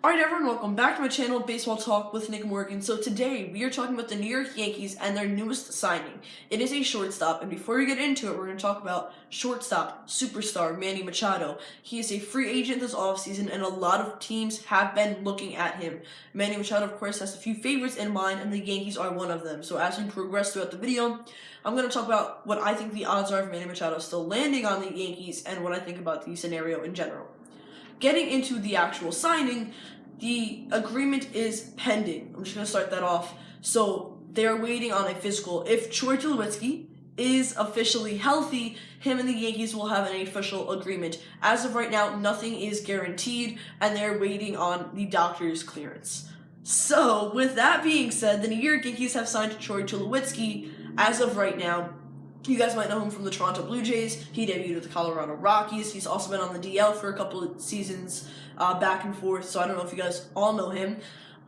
Alright everyone, welcome back to my channel, Baseball Talk with Nick Morgan. So today, we are talking about the New York Yankees and their newest signing. It is a shortstop, and before we get into it, we're going to talk about shortstop, superstar, Manny Machado. He is a free agent this offseason, and a lot of teams have been looking at him. Manny Machado, of course, has a few favorites in mind, and the Yankees are one of them. So as we progress throughout the video, I'm going to talk about what I think the odds are of Manny Machado still landing on the Yankees, and what I think about the scenario in general. Getting into the actual signing, the agreement is pending. I'm just going to start that off. So they're waiting on a physical. If Tulowitzki is officially healthy, him and the Yankees will have an official agreement. As of right now, nothing is guaranteed, and they're waiting on the doctor's clearance. So, with that being said, the New York Yankees have signed Tulowitzki as of right now. You guys might know him from the Toronto Blue Jays. He debuted with the Colorado Rockies. He's also been on the DL for a couple of seasons, back and forth, so I don't know if you guys all know him.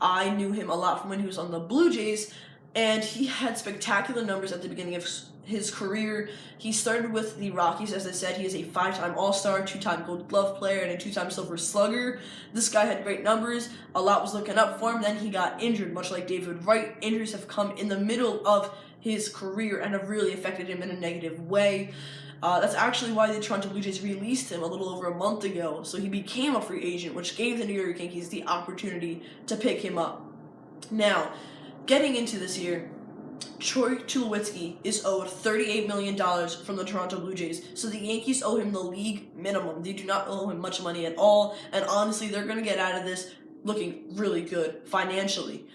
I knew him a lot from when he was on the Blue Jays, and he had spectacular numbers at the beginning of his career. He started with the Rockies, as I said. He is a 5-time All-Star, 2-time Gold Glove player, and a 2-time Silver Slugger. This guy had great numbers. A lot was looking up for him. Then he got injured, much like David Wright. Injuries have come in the middle of his career and have really affected him in a negative way. That's actually why the Toronto Blue Jays released him a little over a month ago. So he became a free agent, which gave the New York Yankees the opportunity to pick him up. Now, getting into this year, Tulowitzki is owed $38 million from the Toronto Blue Jays, so the Yankees owe him the league minimum. They do not owe him much money at all, and honestly, they're going to get out of this looking really good financially.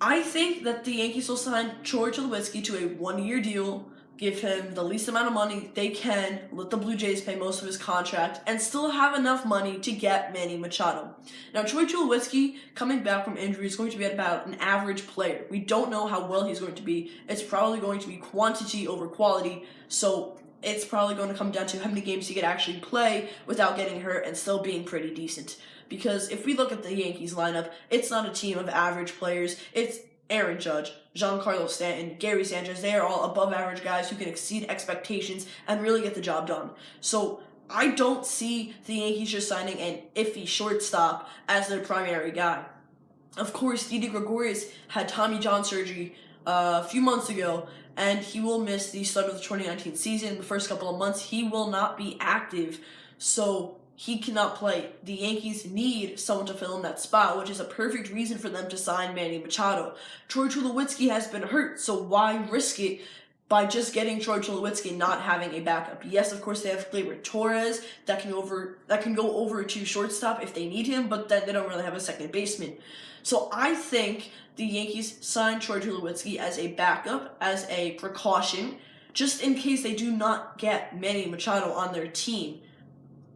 I think that the Yankees will sign Tulowitzki to a 1-year deal, give him the least amount of money they can, let the Blue Jays pay most of his contract, and still have enough money to get Manny Machado. Now, Tulowitzki, coming back from injury, is going to be about an average player. We don't know how well he's going to be. It's probably going to be quantity over quality, so it's probably going to come down to how many games he could actually play without getting hurt and still being pretty decent. Because if we look at the Yankees lineup, it's not a team of average players. It's Aaron Judge, Giancarlo Stanton, Gary Sanchez. They are all above average guys who can exceed expectations and really get the job done. So I don't see the Yankees just signing an iffy shortstop as their primary guy. Of course, Didi Gregorius had Tommy John surgery a few months ago, and he will miss the start of the 2019 season. The first couple of months, he will not be active, so he cannot play. The Yankees need someone to fill in that spot, which is a perfect reason for them to sign Manny Machado. Tulowitzki has been hurt, so why risk it by just getting Tulowitzki not having a backup? Yes, of course, they have Gleyber Torres that can go over to shortstop if they need him, but then they don't really have a second baseman. So I think the Yankees signed Tulowitzki as a backup, as a precaution, just in case they do not get Manny Machado on their team.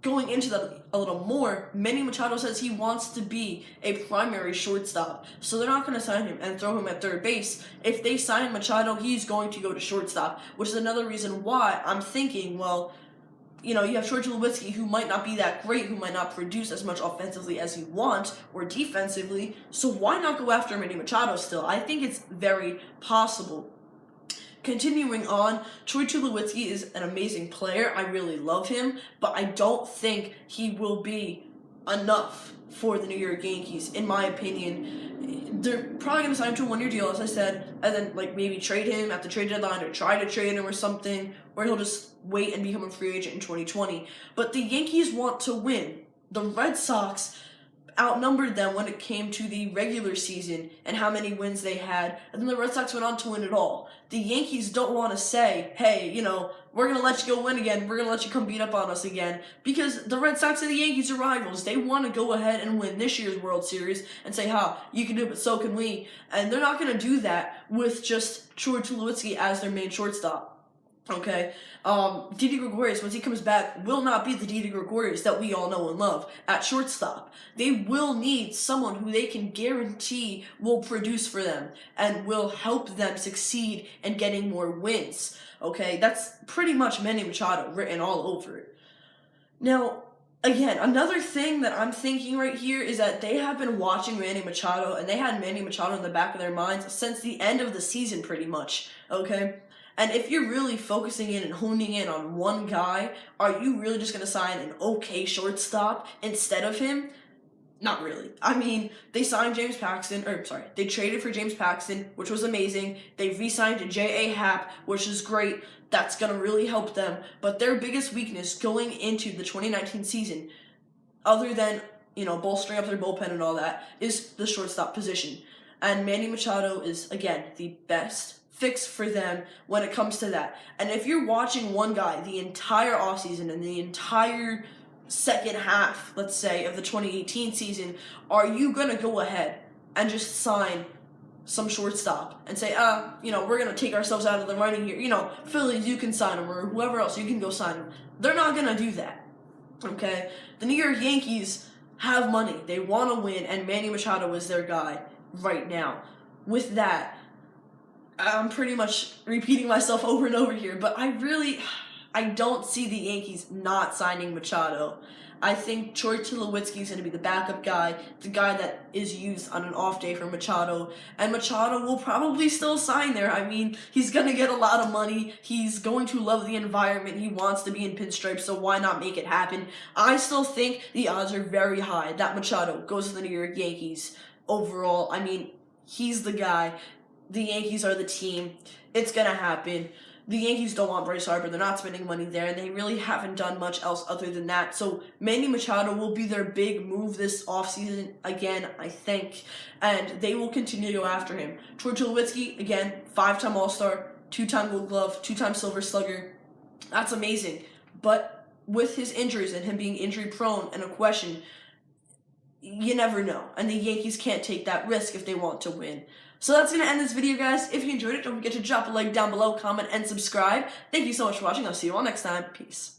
Going into that a little more, Manny Machado says he wants to be a primary shortstop, so they're not going to sign him and throw him at third base. If they sign Machado, he's going to go to shortstop, which is another reason why I'm thinking, well, you have Tulowitzki, who might not be that great, who might not produce as much offensively as you want, or defensively, so why not go after Manny Machado still? I think it's very possible. Continuing on, Tulowitzki is an amazing player. I really love him, but I don't think he will be enough for the New York Yankees, in my opinion. They're probably going to sign him to a 1-year deal, as I said, and then maybe trade him at the trade deadline or try to trade him or something, or he'll just wait and become a free agent in 2020. But the Yankees want to win. The Red Sox outnumbered them when it came to the regular season and how many wins they had, and then the Red Sox went on to win it all. The Yankees don't want to say, hey, we're going to let you go win again, we're going to let you come beat up on us again, because the Red Sox and the Yankees are rivals. They want to go ahead and win this year's World Series and say, you can do it, but so can we. And they're not going to do that with just Tulowitzki as their main shortstop. Okay, Didi Gregorius, once he comes back, will not be the Didi Gregorius that we all know and love at shortstop. They will need someone who they can guarantee will produce for them and will help them succeed in getting more wins. Okay, that's pretty much Manny Machado written all over it. Now, again, another thing that I'm thinking right here is that they have been watching Manny Machado, and they had Manny Machado in the back of their minds since the end of the season, pretty much, okay? And if you're really focusing in and honing in on one guy, are you really just going to sign an okay shortstop instead of him? Not really. I mean, they signed James Paxton, they traded for James Paxton, which was amazing. They re-signed J.A. Happ, which is great. That's going to really help them. But their biggest weakness going into the 2019 season, other than, bolstering up their bullpen and all that, is the shortstop position. And Manny Machado is, again, the best fix for them when it comes to that. And if you're watching one guy the entire offseason and the entire second half, let's say, of the 2018 season, are you going to go ahead and just sign some shortstop and say, we're going to take ourselves out of the running here. Phillies, you can sign him, or whoever else, you can go sign him. They're not going to do that, okay? The New York Yankees have money. They want to win, and Manny Machado is their guy right now. With that, I'm pretty much repeating myself over and over here, but I don't see the Yankees not signing Machado. I think Tulowitzki is going to be the backup guy, the guy that is used on an off day for Machado, and Machado will probably still sign there. I mean, he's going to get a lot of money. He's going to love the environment. He wants to be in pinstripes, so why not make it happen? I still think the odds are very high that Machado goes to the New York Yankees overall. I mean, he's the guy. The Yankees are the team. It's going to happen. The Yankees don't want Bryce Harper. They're not spending money there, and they really haven't done much else other than that. So Manny Machado will be their big move this offseason again, I think, and they will continue to go after him. Tulowitzki, again, 5-time All-Star, 2-time Gold Glove, 2-time Silver Slugger. That's amazing. But with his injuries and him being injury-prone and a question, you never know. And the Yankees can't take that risk if they want to win. So that's going to end this video, guys. If you enjoyed it, don't forget to drop a like down below, comment, and subscribe. Thank you so much for watching. I'll see you all next time. Peace.